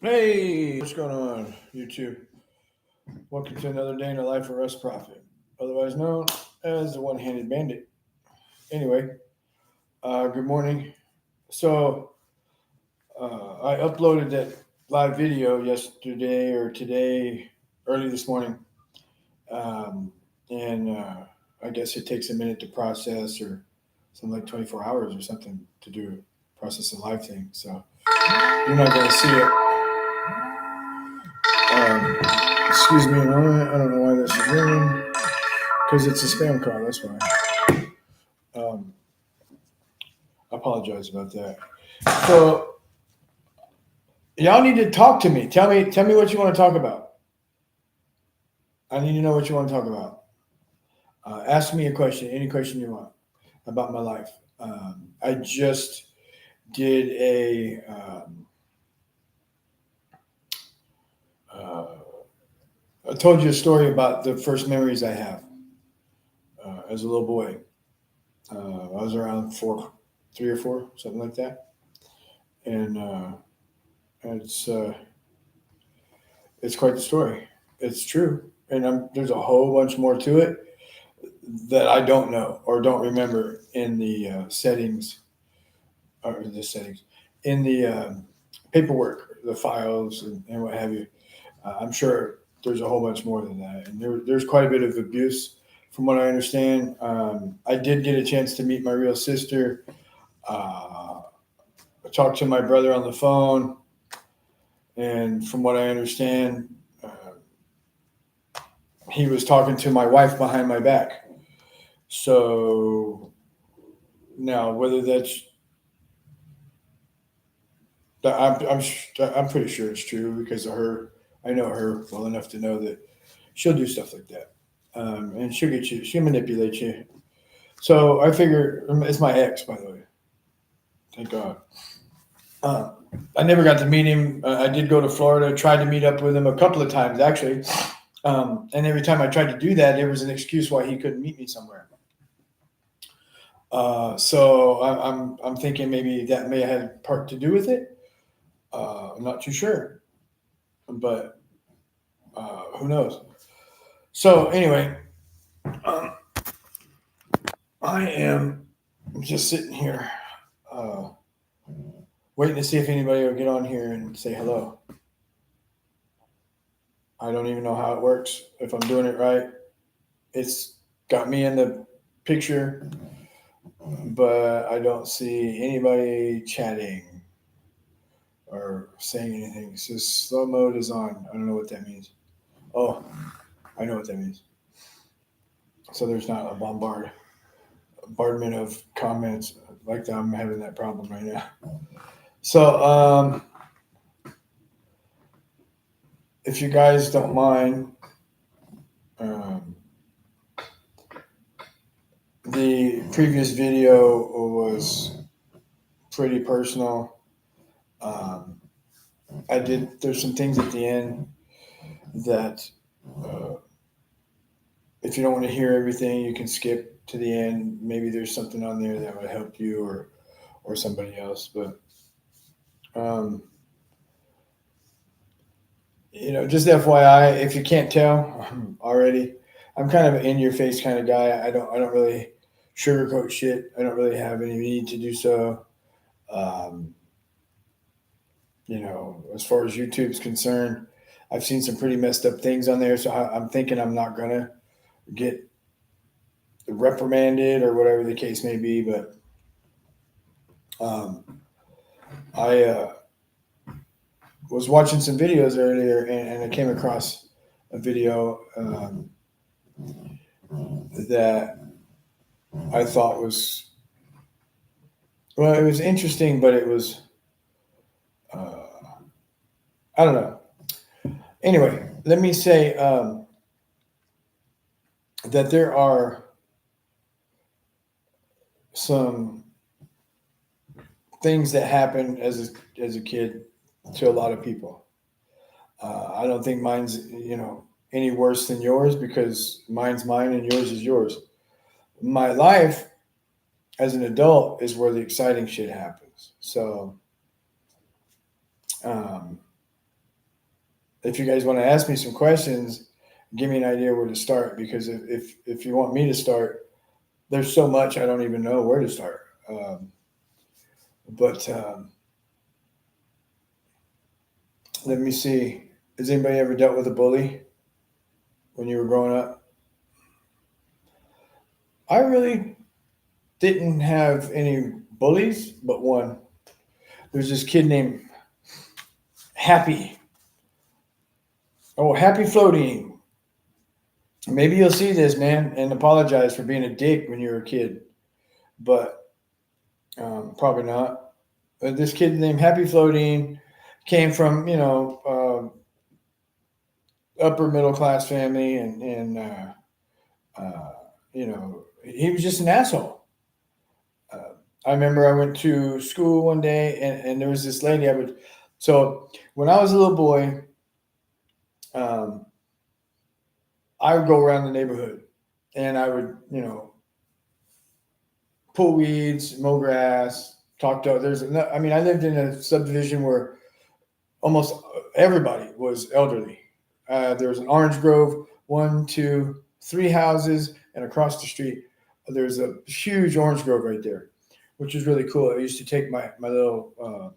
Hey, what's going on, YouTube? Welcome to another day in the life of Russ Prophet, otherwise known as the One-Handed Bandit. Anyway, good morning. So, I uploaded that live video yesterday or today, early this morning, um, and I guess it takes a minute to process, or something like 24 hours or something to do process a live thing. So you're not going to see it. Excuse me a moment. I don't know why this is ringing. Because it's a spam call, that's why. Um, I apologize about that. So y'all need to talk to me. Tell me what you want to talk about. I need to know what you want to talk about. Ask me a question, any question you want about my life. I just did uh, I told you a story about the first memories I have as a little boy. I was around 3 or 4, something like that, and it's it's quite the story. It's true, and there's a whole bunch more to it that I don't know or don't remember in the settings or the settings in the paperwork, the files, and what have you. I'm sure there's a whole bunch more than that, and there's quite a bit of abuse, from what I understand. I did get a chance to meet my real sister. I talked to my brother on the phone, and from what I understand, he was talking to my wife behind my back. So now, whether I'm pretty sure it's true because of her. I know her well enough to know that she'll do stuff like that, and she'll get you. She'll manipulate you. So I figure it's my ex, by the way. Thank God. Uh, I never got to meet him. I did go to Florida. Tried to meet up with him a couple of times actually, and every time I tried to do that, there was an excuse why he couldn't meet me somewhere. So I'm thinking maybe that may have had part to do with it. I'm not too sure, but who knows? So anyway, um, I am just sitting here, uh, waiting to see if anybody will get on here and say hello. I don't even know how it works. If I'm doing it right, it's got me in the picture, but I don't see anybody chatting or saying anything. It says slow mode is on. I don't know what that means. Oh, I know what that means. So there's not a bombardment of comments like that. I'm having that problem right now. So if you guys don't mind, um, the previous video was pretty personal. Um, I did. There's some things at the end that, uh, if you don't want to hear everything, you can skip to the end. Maybe there's something on there that would help you or somebody else. But um, just FYI, if you can't tell already, I'm kind of an in your face kind of guy. I don't really sugarcoat shit. I don't really have any need to do so. Um, as far as YouTube's concerned, I've seen some pretty messed up things on there. So I'm thinking I'm not gonna get reprimanded or whatever the case may be. But um, I was watching some videos earlier, and I came across a video that I thought was, well, it was interesting, but it was, uh, I don't know. Anyway, let me say that there are some things that happen as a kid to a lot of people. I don't think mine's any worse than yours because mine's mine and yours is yours. My life as an adult is where the exciting shit happens. So um, if you guys want to ask me some questions, give me an idea where to start, because if you want me to start, there's so much I don't even know where to start. But let me see. Has anybody ever dealt with a bully when you were growing up? I really didn't have any bullies, but one. There's this kid named Happy. Oh, Happy Floating. Maybe you'll see this, man, and apologize for being a dick when you were a kid, but probably not. But this kid named Happy Floating came from, upper middle class family, and he was just an asshole. I remember I went to school one day, and there was this lady. So when I was a little boy, I would go around the neighborhood, and I would, pull weeds, mow grass, talk to others. I mean, I lived in a subdivision where almost everybody was elderly. There was an orange grove, 1, 2, 3 houses, and across the street, there's a huge orange grove right there, which is really cool. I used to take my little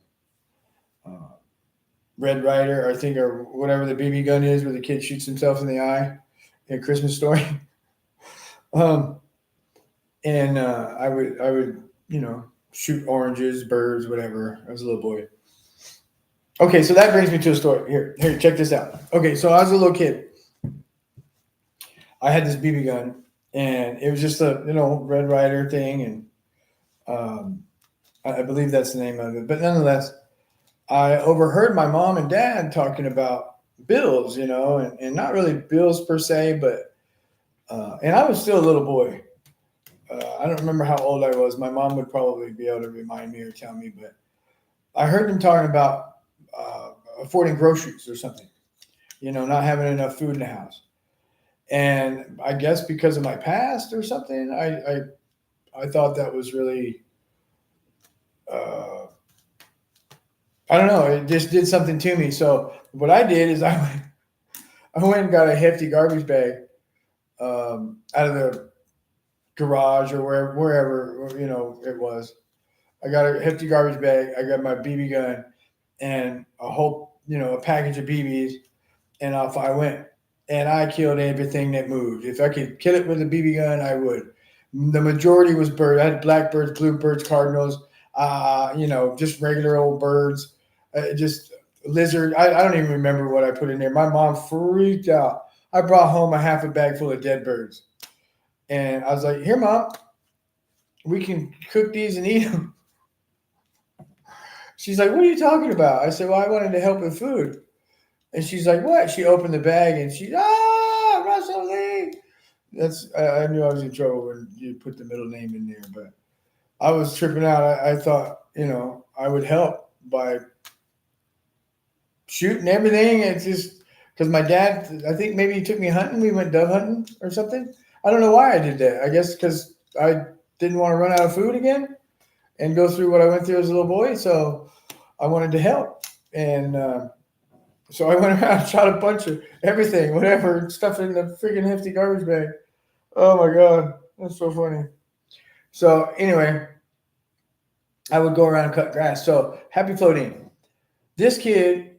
Red Ryder, I think, or whatever the BB gun is, where the kid shoots himself in the eye in Christmas Story. And I would, shoot oranges, birds, whatever. I was a little boy. Okay, so that brings me to a story. Here, check this out. Okay, so I was a little kid. I had this BB gun, and it was just a Red Ryder thing, and I believe that's the name of it. But nonetheless, I overheard my mom and dad talking about bills, and not really bills per se, but and I was still a little boy. I don't remember how old I was. My mom would probably be able to remind me or tell me, but I heard them talking about affording groceries or something, not having enough food in the house. And I guess because of my past or something, I thought that was really, I don't know, it just did something to me. So what I did is I went and got a hefty garbage bag out of the garage or wherever it was. I got a hefty garbage bag. I got my BB gun and a whole a package of BBs, and off I went. And I killed everything that moved. If I could kill it with a BB gun, I would. The majority was birds. I had blackbirds, bluebirds, cardinals, just regular old birds, just lizard. I don't even remember what I put in there. My mom freaked out. I brought home a half a bag full of dead birds. And I was like, here, Mom, we can cook these and eat them. She's like, what are you talking about? I said, well, I wanted to help with food. And she's like, what? She opened the bag and Russell Lee. I knew I was in trouble when you put the middle name in there, but I was tripping out. I thought, I would help by shooting everything. It's just because my dad, I think maybe he took me hunting. We went dove hunting or something. I don't know why I did that. I guess because I didn't want to run out of food again and go through what I went through as a little boy. So I wanted to help. And so I went around and shot a bunch of everything, whatever, stuff in the freaking hefty garbage bag. Oh my God. That's so funny. So anyway, I would go around and cut grass. So Happy Floating. This kid,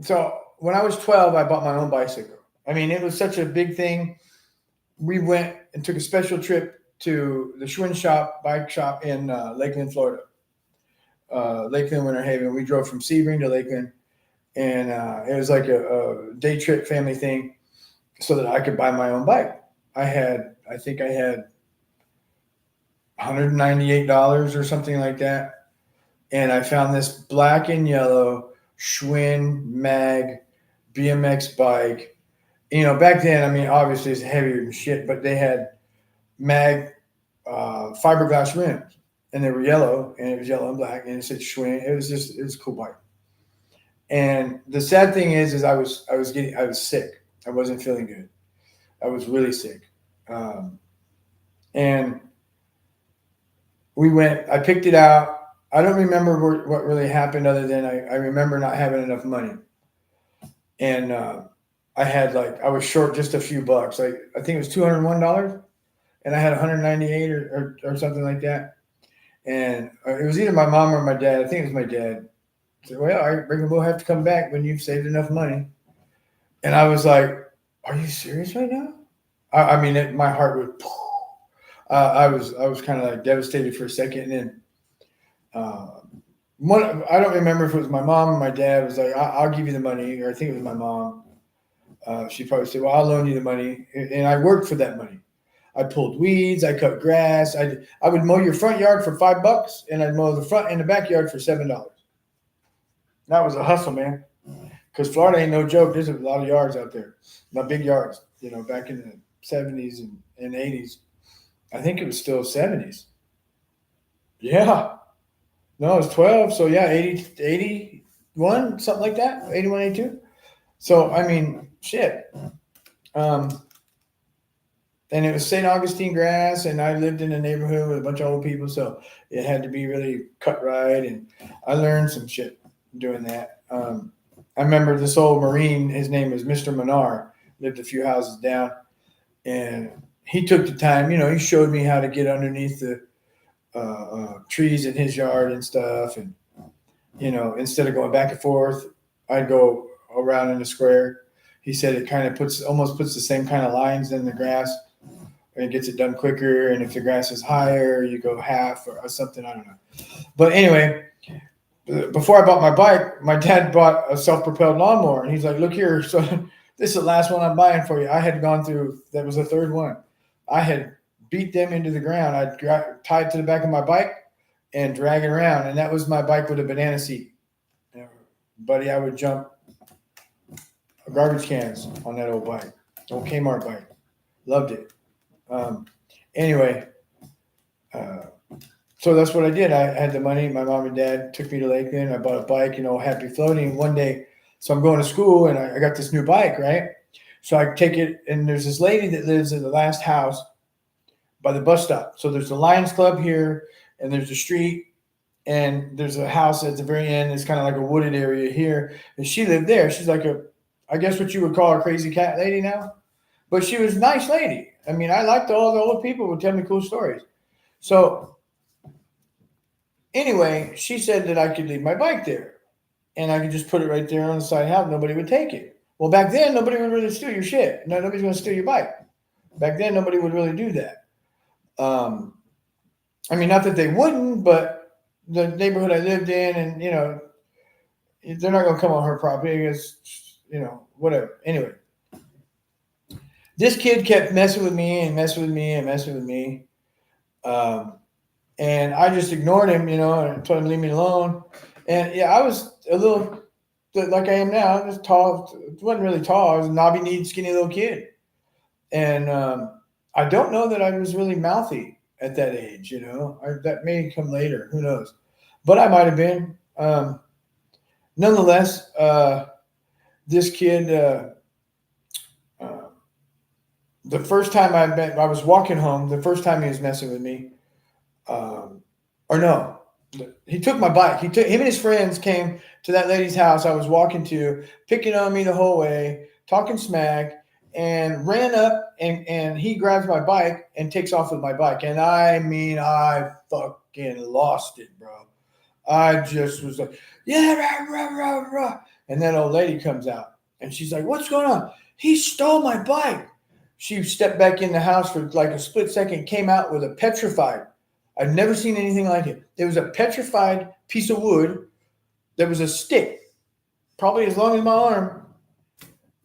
so when I was 12, I bought my own bicycle. I mean, it was such a big thing. We went and took a special trip to the Schwinn bike shop in Lakeland, Florida. Lakeland, Winter Haven. We drove from Sebring to Lakeland, and it was like a day trip family thing so that I could buy my own bike. I think I had $198 or something like that. And I found this black and yellow Schwinn Mag BMX bike. Back then, I mean, obviously it's heavier than shit, but they had Mag fiberglass rims, and they were yellow, and it was yellow and black, and it said Schwinn. It was a cool bike. And the sad thing is I was sick. I wasn't feeling good. I was really sick. And I picked it out. I don't remember what really happened other than I remember not having enough money. and I was short just a few bucks. I think it was $201, and I had 198 or something like that. And it was either my mom or my dad. I think it was my dad. Said, "Well, all right, Brigham, we'll have to come back when you've saved enough money." And I was like, "Are you serious right now?" I mean, my heart would. I was kind of like devastated for a second, and then I don't remember if it was my mom or my dad was like, "I'll give you the money," or I think it was my mom. She probably said, "Well, I'll loan you the money," and I worked for that money. I pulled weeds, I cut grass, I would mow your front yard for $5, and I'd mow the front and the backyard for $7. That was a hustle, man. Because Florida ain't no joke. There's a lot of yards out there, not big yards. Back in the '70s and '80s. I think it was still '70s. Yeah, no, it was 12. So yeah, 81, something like that. 81, 82. So I mean, shit. Um, and it was St. Augustine grass, and I lived in a neighborhood with a bunch of old people, so it had to be really cut right, and I learned some shit doing that. I remember this old Marine, his name was Mr. Menard, lived a few houses down, and he took the time, he showed me how to get underneath the trees in his yard and stuff, and instead of going back and forth, I'd go around in a square. He said it kind of almost puts the same kind of lines in the grass, and it gets it done quicker. And if the grass is higher, you go half or something. I don't know. But anyway, before I bought my bike, my dad bought a self-propelled lawnmower, and he's like, "Look here, so this is the last one I'm buying for you." I had gone through. That was the third one. I had beat them into the ground. I'd tie it to the back of my bike and drag it around, and that was my bike with a banana seat. Buddy, I would jump garbage cans on that old bike, old Kmart bike. Loved it. Anyway, so that's what I did. I had the money. My mom and dad took me to Lakeland. I bought a bike, happy floating. One day, so I'm going to school, and I got this new bike, right? So I take it, and there's this lady that lives in the last house by the bus stop. So there's the Lions Club here, and there's a street, and there's a house at the very end. It's kind of like a wooded area here, and she lived there. She's like I guess what you would call a crazy cat lady now, but she was a nice lady. I mean, I liked all the old people would tell me cool stories. So anyway, she said that I could leave my bike there, and I could just put it right there on the side of the house. Nobody would take it. Well, back then, nobody would really steal your shit. No, nobody's going to steal your bike. Back then, nobody would really do that. I mean, not that they wouldn't, but the neighborhood I lived in, and they're not going to come on her property because whatever. Anyway, this kid kept messing with me and messing with me and messing with me. And I just ignored him, and told him to leave me alone. And yeah, I was a little like I am now. I was tall. Wasn't really tall. I was a knobby-kneed, skinny little kid. And I don't know that I was really mouthy at that age, that may come later. Who knows? But I might have been. Nonetheless, this kid, the first time I was walking home, the first time he was messing with me, or no, he took my bike. Him and his friends came to that lady's house I was walking to, picking on me the whole way, talking smack, and ran up, and he grabs my bike and takes off with my bike. And I mean, I fucking lost it, bro. I just was like, yeah, rah, rah, rah, rah. And that old lady comes out, and she's like, "What's going on?" "He stole my bike." She stepped back in the house for like a split second, came out with a petrified. I've never seen anything like it. It was a petrified piece of wood. There was a stick, probably as long as my arm,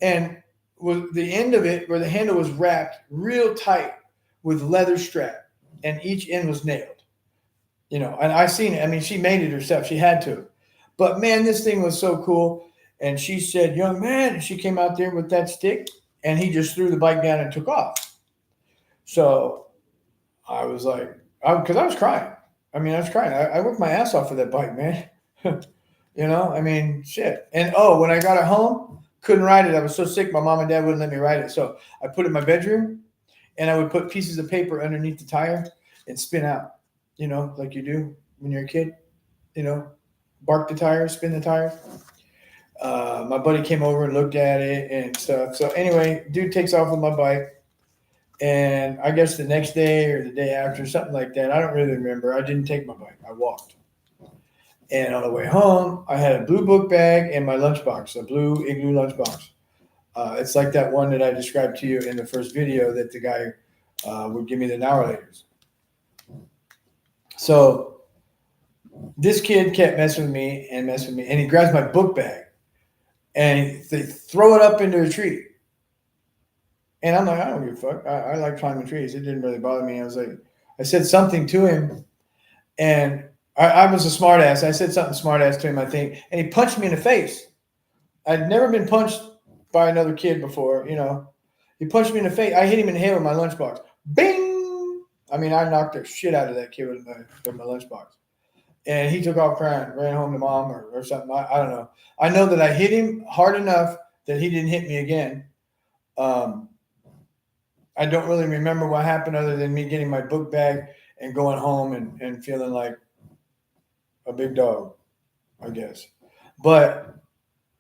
and was the end of it, where the handle was wrapped real tight with leather strap, and each end was nailed. And I seen it. I mean, she made it herself. She had to. But man, this thing was so cool. And she said, "Young man," and she came out there with that stick, and he just threw the bike down and took off. So I was like, because I was crying. I mean, I was crying. I worked my ass off for that bike, man. I mean, shit. And when I got it home, couldn't ride it. I was so sick, my mom and dad wouldn't let me ride it. So I put it in my bedroom, and I would put pieces of paper underneath the tire and spin out, like you do when you're a kid, bark the tires, spin the tires. My buddy came over and looked at it and stuff. So anyway, dude takes off with my bike. And I guess the next day or the day after, something like that. I don't really remember. I didn't take my bike. I walked. And on the way home, I had a blue book bag and my lunchbox, a blue Igloo lunchbox. It's like that one that I described to you in the first video that the guy would give me the now or laters. So this kid kept messing with me, and he grabs my book bag and they throw it up into a tree. And I'm like, I don't give a fuck. I like climbing trees. It didn't really bother me. I said something to him, and I was a smart ass. I said something smart ass to him, I think, and he punched me in the face. I'd never been punched by another kid before, you know. He punched me in the face. I hit him in the head with my lunchbox. Bing! I mean, I knocked the shit out of that kid with my lunchbox. And he took off crying, ran home to mom or something. I don't know. I know that I hit him hard enough that he didn't hit me again. I don't really remember what happened other than me getting my book bag and going home and feeling like a big dog, I guess. But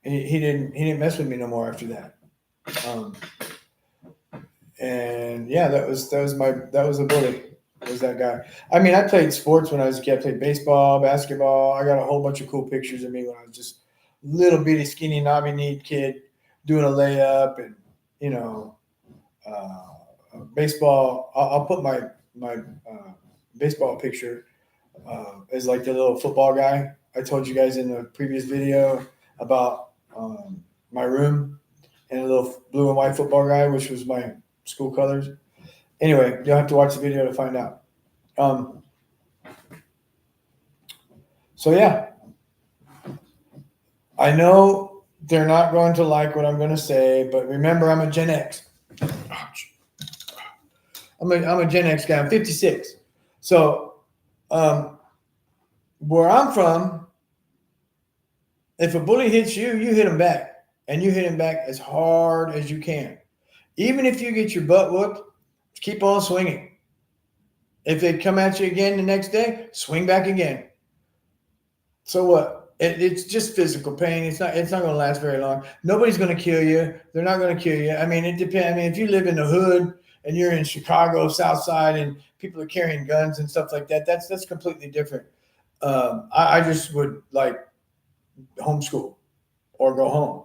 he didn't mess with me no more after that. And yeah, that was a bully. Was that guy? I mean, I played sports when I was a kid. I played baseball, basketball. I got a whole bunch of cool pictures of me when I was just little bitty, skinny, knobby-kneed kid doing a layup and baseball. I'll put my baseball picture as like the little football guy I told you guys in the previous video about my room, and a little blue and white football guy, which was my school colors. Anyway, you'll have to watch the video to find out. So yeah, I know they're not going to like what I'm going to say, but remember, I'm a Gen X. I'm a Gen X guy. I'm 56. So where I'm from, if a bully hits you, you hit him back, and you hit him back as hard as you can. Even if you get your butt whooped, keep on swinging. If they come at you again the next day, swing back again. So what? It's just physical pain. It's not going to last very long. Nobody's going to kill you. They're not going to kill you. I mean, it depends. I mean, if you live in the hood and you're in Chicago, South Side, and people are carrying guns and stuff like that, that's completely different. I just would like homeschool or go home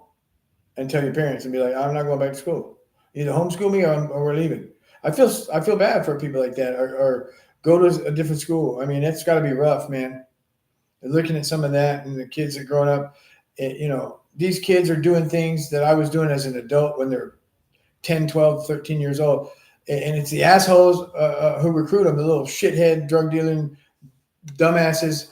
and tell your parents and be like, I'm not going back to school. Either homeschool me or we're leaving. I feel bad for people like that, or go to a different school. I mean, it's got to be rough, man. Looking at some of that and the kids that are growing up, these kids are doing things that I was doing as an adult when they're 10, 12, 13 years old. And it's the assholes who recruit them, the little shithead, drug dealing dumbasses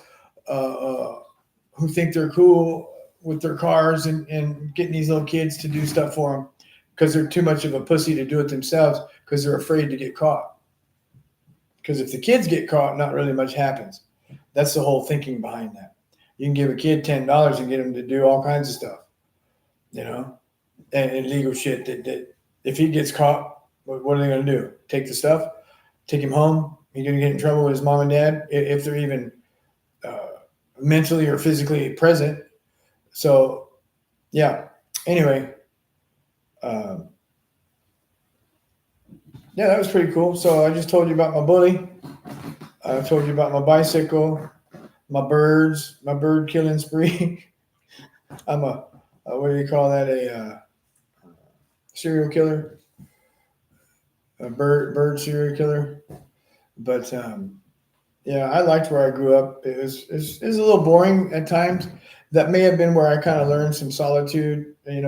who think they're cool with their cars and getting these little kids to do stuff for them because they're too much of a pussy to do it themselves because they're afraid to get caught. Because if the kids get caught, not really much happens. That's the whole thinking behind that. You can give a kid $10 and get him to do all kinds of stuff, and illegal shit that if he gets caught, what are they going to do? Take the stuff? Take him home? He's going to get in trouble with his mom and dad if they're even mentally or physically present. So, yeah. Anyway, yeah, that was pretty cool. So I just told you about my bully. I told you about my bicycle, my bird killing spree. I'm what do you call that? A serial killer, a bird serial killer. But yeah, I liked where I grew up. It was a little boring at times. That may have been where I kind of learned some solitude. I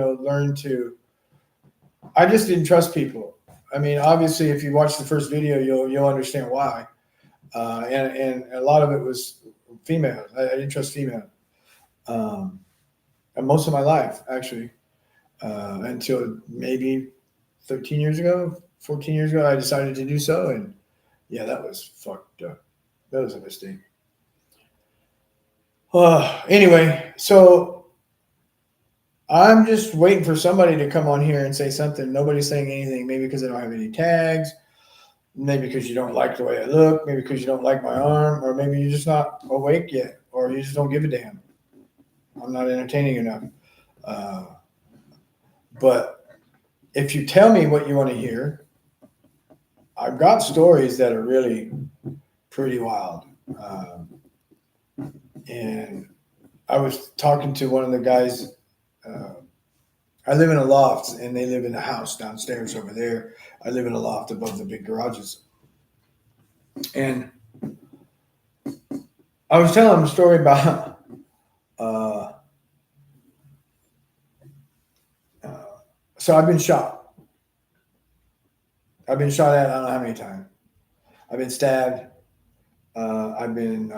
just didn't trust people. I mean, obviously, if you watch the first video, you'll understand why. And a lot of it was female. I didn't trust female. And most of my life, actually, until maybe 13 years ago, 14 years ago, I decided to do so. And yeah, that was fucked up. That was a mistake. Anyway, so I'm just waiting for somebody to come on here and say something. Nobody's saying anything, maybe because I don't have any tags. Maybe because you don't like the way I look, maybe because you don't like my arm, or maybe you're just not awake yet, or you just don't give a damn. I'm not entertaining enough. But if you tell me what you want to hear, I've got stories that are really pretty wild. And I was talking to one of the guys. I live in a loft, and they live in a house downstairs over there. I live in a loft above the big garages. And I was telling him a story about so I've been shot. I've been shot at I don't know how many times. I've been stabbed. I've been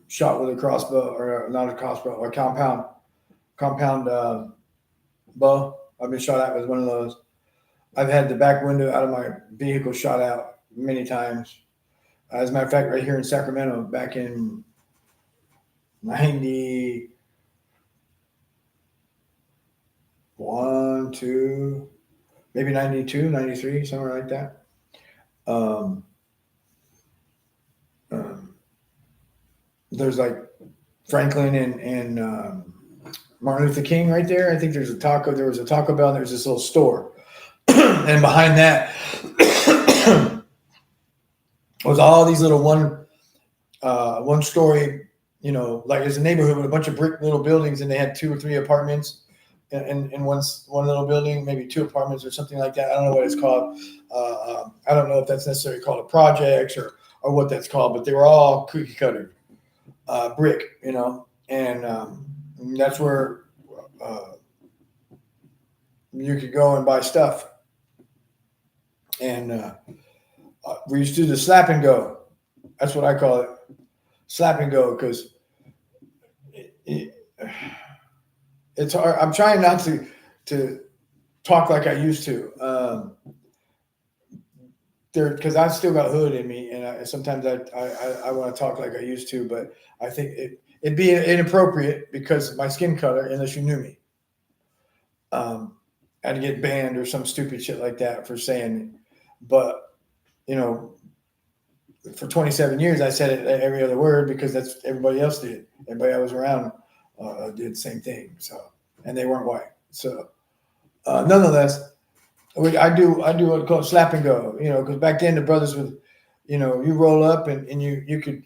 shot with a crossbow, or not a crossbow, a compound bow. I've been shot at with one of those. I've had the back window out of my vehicle shot out many times. As a matter of fact, right here in Sacramento, back in 91, 2, maybe 92, 93, somewhere like that. There's like Franklin and Martin Luther King right there. I think there was a Taco Bell, and there's this little store. And behind that was all these little one story, like there's a neighborhood with a bunch of brick little buildings, and they had 2 or 3 apartments in one little building, maybe 2 apartments or something like that. I don't know what it's called. I don't know if that's necessarily called a project or what that's called, but they were all cookie cutter brick, and that's where you could go and buy stuff. And we used to do the slap and go. That's what I call it, slap and go, because it's hard. I'm trying not to talk like I used to, because I still got hood in me, and sometimes I want to talk like I used to, but I think it'd be inappropriate because of my skin color, unless you knew me. I'd get banned or some stupid shit like that for saying it. But for 27 years, I said it every other word because that's everybody else did. Everybody I was around did the same thing. So, and they weren't white. So, nonetheless, I do what's called slap and go. Because back then the brothers would, you roll up and you could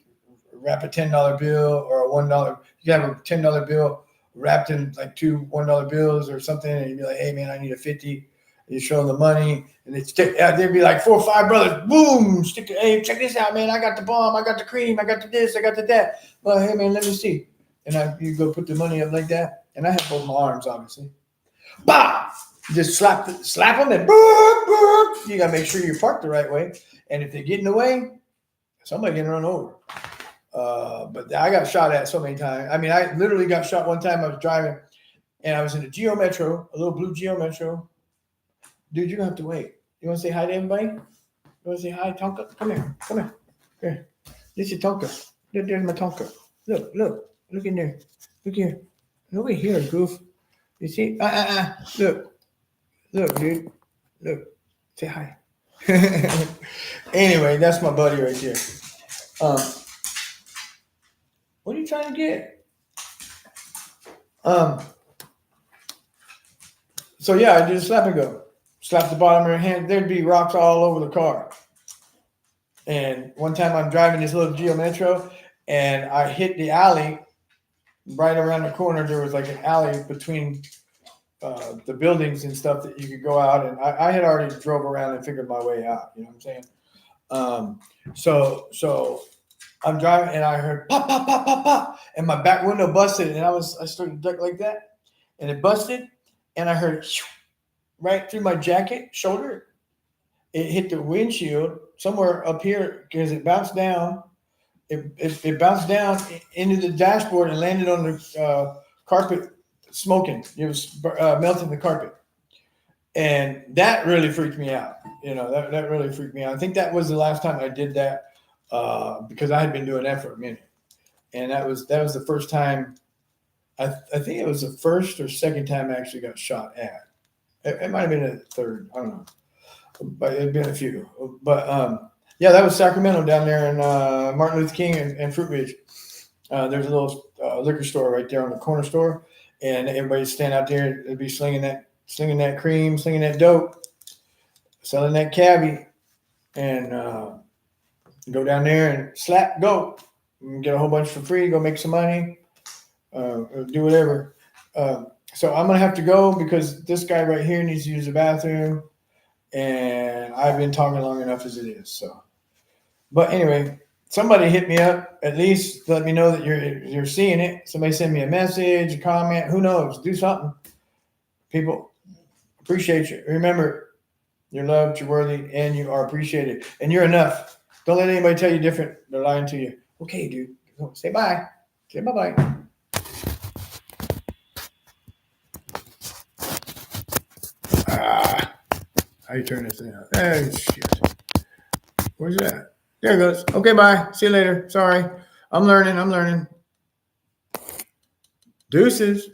wrap a $10 bill or a $1. You could have a $10 bill wrapped in like 2 $1 bills or something, and you'd be like, "Hey man, I need a 50." You show them the money, and there'd be like 4 or 5 brothers. Boom! Hey, check this out, man! I got the bomb, I got the cream, I got the this, I got the that. Well, hey man, let me see. And you go put the money up like that, and I have both my arms, obviously. Bah! Just slap them, and boop, boop. You gotta make sure you're parked the right way. And if they get in the way, somebody can run over. But I got shot at so many times. I mean, I literally got shot one time. I was driving, and I was in a Geo Metro, a little blue Geo Metro. Dude, you don't have to wait. You want to say hi to everybody? You want to say hi, Tonka? Come here. Here. This is Tonka. There's my Tonka. Look in there. Look here. Look here, goof. You see? Look, dude. Look. Say hi. Anyway, that's my buddy right there. What are you trying to get? So yeah, I did slap and go. Slap the bottom of her hand. There'd be rocks all over the car. And one time I'm driving this little Geo Metro, and I hit the alley. Right around the corner, there was like an alley between the buildings and stuff that you could go out. And I had already drove around and figured my way out. You know what I'm saying? So I'm driving, and I heard pop, pop, pop, pop, pop, and my back window busted, and I started to duck like that, and it busted, and I heard right through my jacket shoulder. It hit the windshield somewhere up here because it bounced down. It bounced down into the dashboard and landed on the carpet, smoking. It was melting the carpet, and that really freaked me out. That really freaked me out. I think that was the last time I did that because I had been doing that for a minute, and that was the first time. I think it was the first or second time I actually got shot at. It might have been a third. I don't know, but it'd been a few. But yeah, that was Sacramento down there in Martin Luther King and Fruit Ridge. There's a little liquor store right there on the corner store, and everybody stand out there. They'd be slinging that cream, slinging that dope, selling that cabbie, and go down there and slap, go, and get a whole bunch for free. Go make some money, do whatever. So I'm gonna have to go because this guy right here needs to use the bathroom, and I've been talking long enough as it is. So, but anyway, somebody hit me up at least to let me know that you're seeing it. Somebody send me a message, a comment. Who knows? Do something. People appreciate you. Remember, you're loved, you're worthy, and you are appreciated, and you're enough. Don't let anybody tell you different. They're lying to you. Okay, dude. Say bye. Say bye-bye. How you turn this thing out? Oh, shit. Where's that? There it goes. Okay, bye. See you later. Sorry. I'm learning. Deuces.